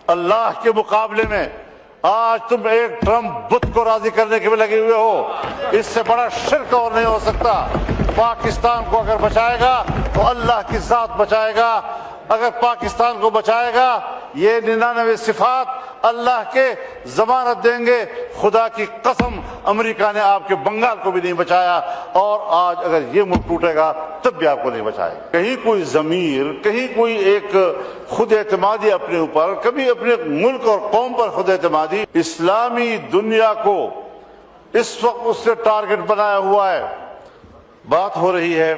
اللہ کے مقابلے میں آج تم ایک ٹرمپ بت کو راضی کرنے کے میں لگے ہوئے ہو، اس سے بڑا شرک اور نہیں ہو سکتا۔ پاکستان کو اگر بچائے گا تو اللہ کی ذات بچائے گا، اگر پاکستان کو بچائے گا یہ 99 صفات اللہ کے ضمانت دیں گے۔ خدا کی قسم امریکہ نے آپ کے بنگال کو بھی نہیں بچایا، اور آج اگر یہ ملک ٹوٹے گا تب بھی آپ کو نہیں بچائے گا۔ کہیں کوئی ضمیر، کہیں کوئی ایک خود اعتمادی اپنے اوپر، کبھی اپنے ملک اور قوم پر خود اعتمادی، اسلامی دنیا کو اس وقت اس نے ٹارگٹ بنایا ہوا ہے۔ بات ہو رہی ہے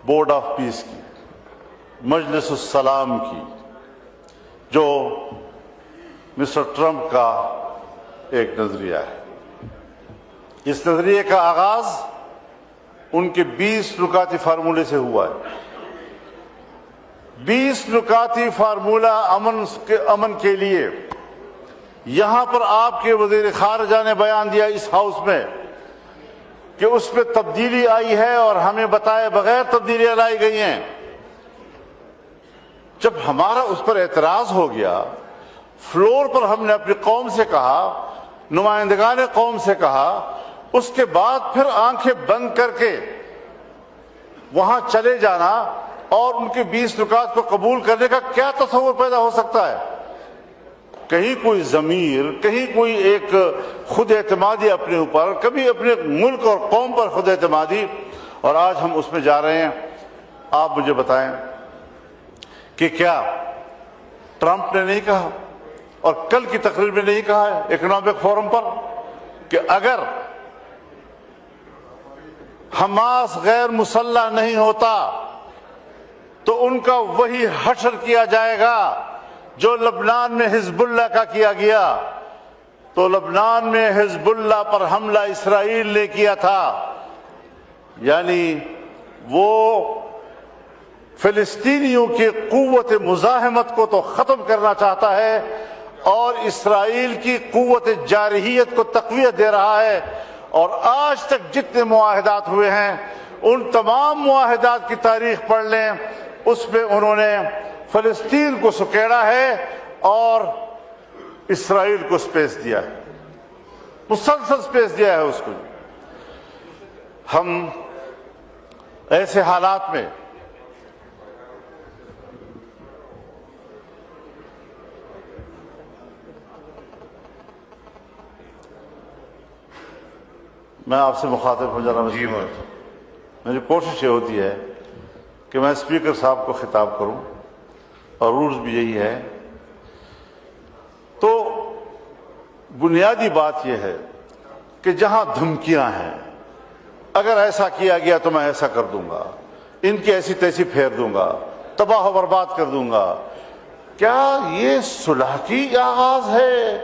بورڈ آف پیس کی، مجلس السلام کی، جو مسٹر ٹرمپ کا ایک نظریہ ہے۔ اس نظریے کا آغاز ان کے 20 نکاتی فارمولے سے ہوا ہے۔ 20 نکاتی فارمولہ امن کے لیے یہاں پر آپ کے وزیر خارجہ نے بیان دیا اس ہاؤس میں کہ اس میں تبدیلی آئی ہے اور ہمیں بتائے بغیر تبدیلیاں لائی گئی ہیں۔ جب ہمارا اس پر اعتراض ہو گیا، فلور پر ہم نے اپنی قوم سے کہا، نمائندگان قوم سے کہا، اس کے بعد پھر آنکھیں بند کر کے وہاں چلے جانا اور ان کے 20 نکات کو قبول کرنے کا کیا تصور پیدا ہو سکتا ہے؟ کہیں کوئی ضمیر، کہیں کوئی ایک خود اعتمادی اپنے اوپر، کبھی اپنے ملک اور قوم پر خود اعتمادی، اور آج ہم اس میں جا رہے ہیں۔ آپ مجھے بتائیں کہ کیا ٹرمپ نے نہیں کہا اور کل کی تقریر میں نہیں کہا ہے اکنامک فورم پر کہ اگر حماس غیر مسلح نہیں ہوتا تو ان کا وہی حشر کیا جائے گا جو لبنان میں حزب اللہ کا کیا گیا؟ تو لبنان میں حزب اللہ پر حملہ اسرائیل نے کیا تھا، یعنی وہ فلسطینیوں کی قوت مزاحمت کو تو ختم کرنا چاہتا ہے اور اسرائیل کی قوت جارحیت کو تقویت دے رہا ہے۔ اور آج تک جتنے معاہدات ہوئے ہیں ان تمام معاہدات کی تاریخ پڑھ لیں، اس میں انہوں نے فلسطین کو سکیڑا ہے اور اسرائیل کو سپیس دیا ہے، مسلسل سپیس دیا ہے اس کو۔ ہم ایسے حالات میں میں آپ سے مخاطب ہو جانا میری کوشش یہ ہوتی ہے کہ میں اسپیکر صاحب کو خطاب کروں اور رولز بھی یہی ہے۔ تو بنیادی بات یہ ہے کہ جہاں دھمکیاں ہیں، اگر ایسا کیا گیا تو میں ایسا کر دوں گا، ان کی ایسی تیسی پھیر دوں گا، تباہ و برباد کر دوں گا، کیا یہ صلح کی آغاز ہے؟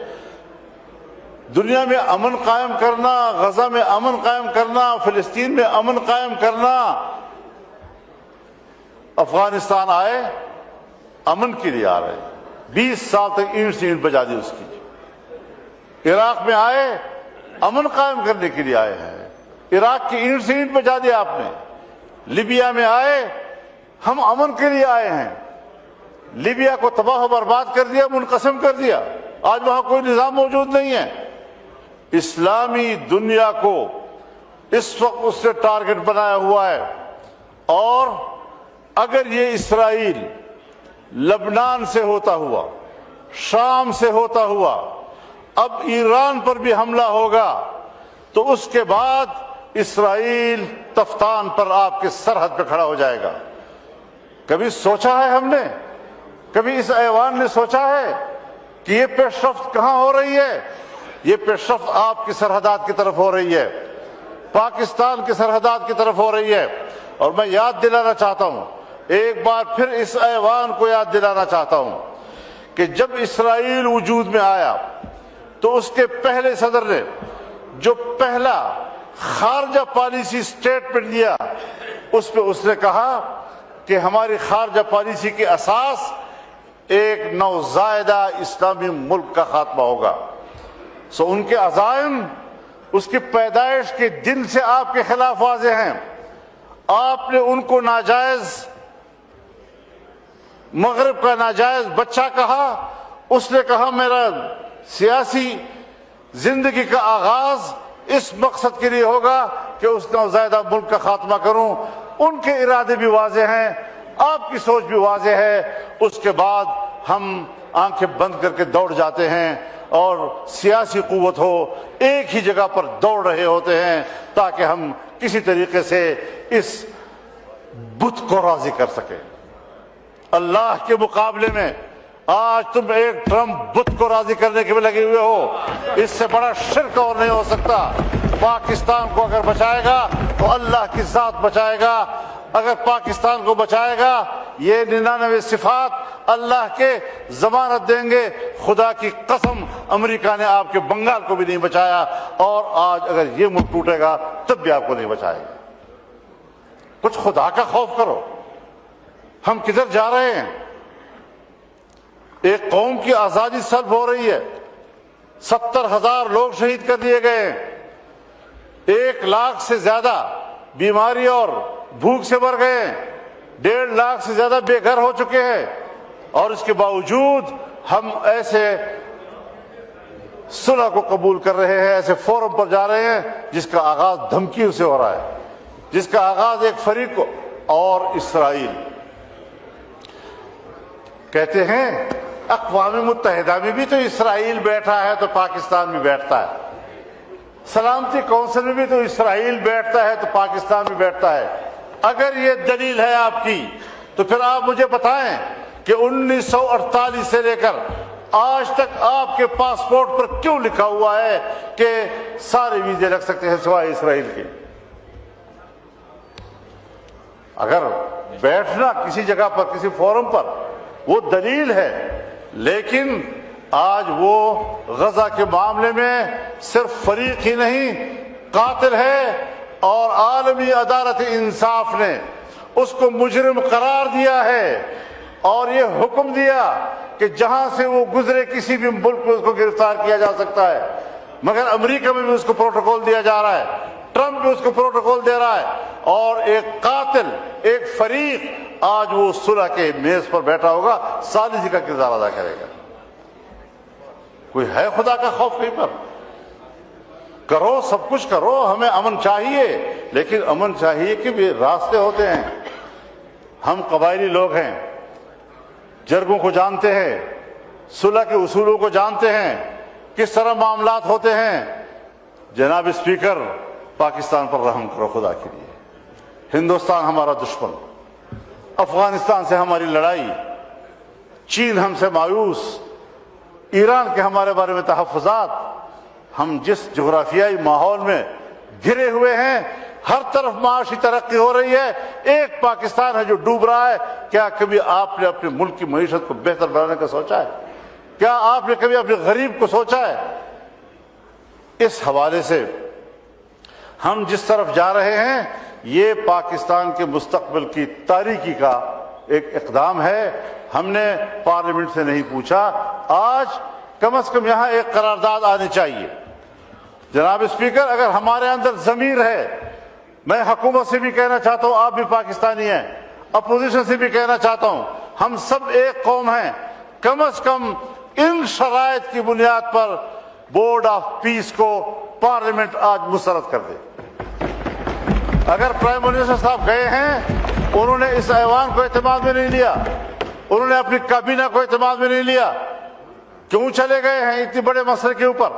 دنیا میں امن قائم کرنا، غزہ میں امن قائم کرنا، فلسطین میں امن قائم کرنا۔ افغانستان آئے امن کے لیے آ رہے، 20 سال تک اینٹ سے اینٹ بجا دی اس کی۔ عراق میں آئے امن قائم کرنے کے لیے آئے ہیں، عراق کی اینٹ سے اینٹ بجا دیا آپ نے۔ لیبیا میں آئے ہم امن کے لیے آئے ہیں، لیبیا کو تباہ و برباد کر دیا، منقسم کر دیا، آج وہاں کوئی نظام موجود نہیں ہے۔ اسلامی دنیا کو اس وقت اس نے ٹارگٹ بنایا ہوا ہے، اور اگر یہ اسرائیل لبنان سے ہوتا ہوا، شام سے ہوتا ہوا، اب ایران پر بھی حملہ ہوگا تو اس کے بعد اسرائیل تفتان پر آپ کے سرحد پہ کھڑا ہو جائے گا۔ کبھی سوچا ہے ہم نے، کبھی اس ایوان نے سوچا ہے کہ یہ پیش رفت کہاں ہو رہی ہے؟ یہ پیش رفت آپ کی سرحدات کی طرف ہو رہی ہے، پاکستان کی سرحدات کی طرف ہو رہی ہے۔ اور میں یاد دلانا چاہتا ہوں، ایک بار پھر اس ایوان کو یاد دلانا چاہتا ہوں کہ جب اسرائیل وجود میں آیا تو اس کے پہلے صدر نے جو پہلا خارجہ پالیسی سٹیٹمنٹ دیا، اس پہ اس نے کہا کہ ہماری خارجہ پالیسی کی اساس ایک نوزائیدہ اسلامی ملک کا خاتمہ ہوگا۔ سو ان کے عزائم اس کی پیدائش کے دن سے آپ کے خلاف واضح ہیں۔ آپ نے ان کو ناجائز، مغرب کا ناجائز بچہ کہا، اس نے کہا میرا سیاسی زندگی کا آغاز اس مقصد کے لیے ہوگا کہ اس نوزائیدہ ملک کا خاتمہ کروں. ان کے ارادے بھی واضح ہیں, آپ کی سوچ بھی واضح ہے. اس کے بعد ہم آنکھیں بند کر کے دوڑ جاتے ہیں اور سیاسی قوت ہو ایک ہی جگہ پر دوڑ رہے ہوتے ہیں تاکہ ہم کسی طریقے سے اس بت کو راضی کر سکیں. اللہ کے مقابلے میں آج تم ایک ٹرمپ بت کو راضی کرنے کے بھی لگے ہوئے ہو. اس سے بڑا شرک اور نہیں ہو سکتا. پاکستان کو اگر بچائے گا تو اللہ کی ذات بچائے گا. اگر پاکستان کو بچائے گا یہ 99 صفات اللہ کے ضمانت دیں گے. خدا کی قسم امریکہ نے آپ کے بنگال کو بھی نہیں بچایا, اور آج اگر یہ ملک ٹوٹے گا تب بھی آپ کو نہیں بچائے گا. کچھ خدا کا خوف کرو. ہم کدھر جا رہے ہیں؟ ایک قوم کی آزادی سلب ہو رہی ہے. 70,000 لوگ شہید کر دیے گئے ہیں. 1 لاکھ سے زیادہ بیماری اور بھوک سے مر گئے ہیں. 1.5 لاکھ سے زیادہ بے گھر ہو چکے ہیں. اور اس کے باوجود ہم ایسے صلح کو قبول کر رہے ہیں, ایسے فورم پر جا رہے ہیں جس کا آغاز دھمکیوں سے ہو رہا ہے, جس کا آغاز ایک فریق کو. اور اسرائیل کہتے ہیں اقوام متحدہ میں بھی تو اسرائیل بیٹھا ہے تو پاکستان بھی بیٹھتا ہے. سلامتی کونسل میں بھی تو اسرائیل بیٹھتا ہے تو پاکستان بھی بیٹھتا ہے. اگر یہ دلیل ہے آپ کی تو پھر آپ مجھے بتائیں کہ 1948 سے لے کر آج تک آپ کے پاسپورٹ پر کیوں لکھا ہوا ہے کہ سارے ویزے لگ سکتے ہیں سوائے اسرائیل کے؟ اگر بیٹھنا کسی جگہ پر کسی فورم پر وہ دلیل ہے, لیکن آج وہ غزہ کے معاملے میں صرف فریق ہی نہیں قاتل ہے, اور عالمی عدالت انصاف نے اس کو مجرم قرار دیا ہے اور یہ حکم دیا کہ جہاں سے وہ گزرے کسی بھی ملک میں اس کو گرفتار کیا جا سکتا ہے. مگر امریکہ میں بھی اس کو پروٹوکول دیا جا رہا ہے, ٹرمپ بھی اس کو پروٹوکول دے رہا ہے, اور ایک قاتل ایک فریق آج وہ صلح کے میز پر بیٹھا ہوگا, ثالثی کا کردار ادا کرے گا. کوئی ہے خدا کا خوف کہیں پر؟ کرو, سب کچھ کرو, ہمیں امن چاہیے, لیکن امن چاہیے کہ بھی راستے ہوتے ہیں. ہم قبائلی لوگ ہیں, جرگوں کو جانتے ہیں, صلح کے اصولوں کو جانتے ہیں, کس طرح معاملات ہوتے ہیں. جناب اسپیکر, پاکستان پر رحم کرو خدا کے لیے. ہندوستان ہمارا دشمن, افغانستان سے ہماری لڑائی, چین ہم سے مایوس, ایران کے ہمارے بارے میں تحفظات. ہم جس جغرافیائی ماحول میں گھرے ہوئے ہیں, ہر طرف معاشی ترقی ہو رہی ہے, ایک پاکستان ہے جو ڈوب رہا ہے. کیا کبھی آپ نے اپنے ملک کی معیشت کو بہتر بنانے کا سوچا ہے؟ کیا آپ نے کبھی اپنے غریب کو سوچا ہے؟ اس حوالے سے ہم جس طرف جا رہے ہیں یہ پاکستان کے مستقبل کی تاریکی کا ایک اقدام ہے. ہم نے پارلیمنٹ سے نہیں پوچھا, آج کم از کم یہاں ایک قرارداد آنی چاہیے. جناب اسپیکر, اگر ہمارے اندر ضمیر ہے, میں حکومت سے بھی کہنا چاہتا ہوں, آپ بھی پاکستانی ہیں, اپوزیشن سے بھی کہنا چاہتا ہوں, ہم سب ایک قوم ہیں, کم از کم ان شرائط کی بنیاد پر بورڈ آف پیس کو پارلیمنٹ آج مسترد کر دے. اگر پرائم منسٹر صاحب گئے ہیں, انہوں نے اس ایوان کو اعتماد میں نہیں لیا, انہوں نے اپنی کابینہ کو اعتماد میں نہیں لیا, کیوں چلے گئے ہیں اتنے بڑے مسئلے کے اوپر؟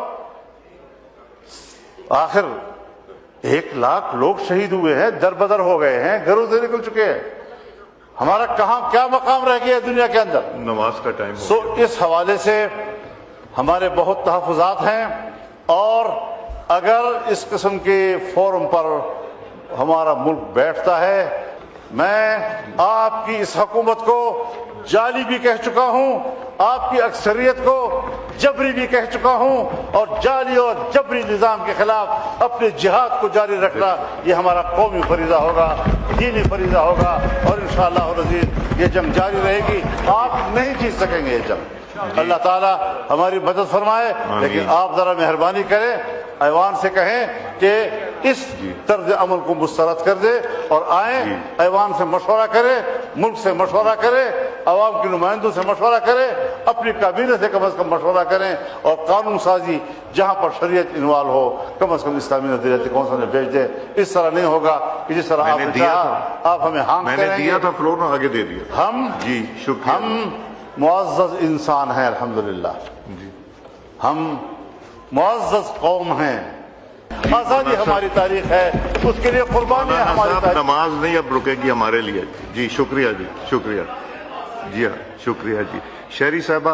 آخر 1 لاکھ لوگ شہید ہوئے ہیں, در بدر ہو گئے ہیں, گھروں سے نکل چکے ہیں. ہمارا کہاں کیا مقام رہ گیا ہے دنیا کے اندر؟ نماز کا ٹائم. اس حوالے سے ہمارے بہت تحفظات ہیں, اور اگر اس قسم کے فورم پر ہمارا ملک بیٹھتا ہے, میں آپ کی اس حکومت کو جعلی بھی کہہ چکا ہوں, آپ کی اکثریت کو جبری بھی کہہ چکا ہوں, اور جعلی اور جبری نظام کے خلاف اپنے جہاد کو جاری رکھنا یہ ہمارا قومی فریضہ ہوگا, دینی فریضہ ہوگا, اور انشاءاللہ العزیز یہ جنگ جاری رہے گی. آپ نہیں جیت سکیں گے یہ جنگ. اللہ تعالیٰ ہماری مدد فرمائے, لیکن آپ ذرا مہربانی کریں, ایوان سے کہیں کہ اس طرز عمل کو مسترد کر دے, اور آئیں ایوان سے مشورہ کرے, ملک سے مشورہ کرے, عوام کے نمائندوں سے مشورہ کریں، اپنی کابینہ سے کم از کم مشورہ کریں، اور قانون سازی جہاں پر شریعت انوالو ہو کم از کم اسلامی نظریاتی کونسل میں بھیج دیں۔ اس طرح نہیں ہوگا کہ جس طرح آپ نے چاہا آپ ہمیں ہانگ میں نے کریں دیا گے۔ تھا فلور میں، آگے دے دیا۔ ہم جی شکریہ۔ ہم معزز انسان ہیں الحمدللہ، جی ہم معزز قوم ہیں، آزادی ہماری تاریخ ہے، اس کے لیے قربانیاں ہماری صاحب تاریخ۔ نماز نہیں اب رکے گی ہمارے لیے۔ جی شکریہ، جی شکریہ، جی ہاں شکریہ۔ جی شہری صاحبہ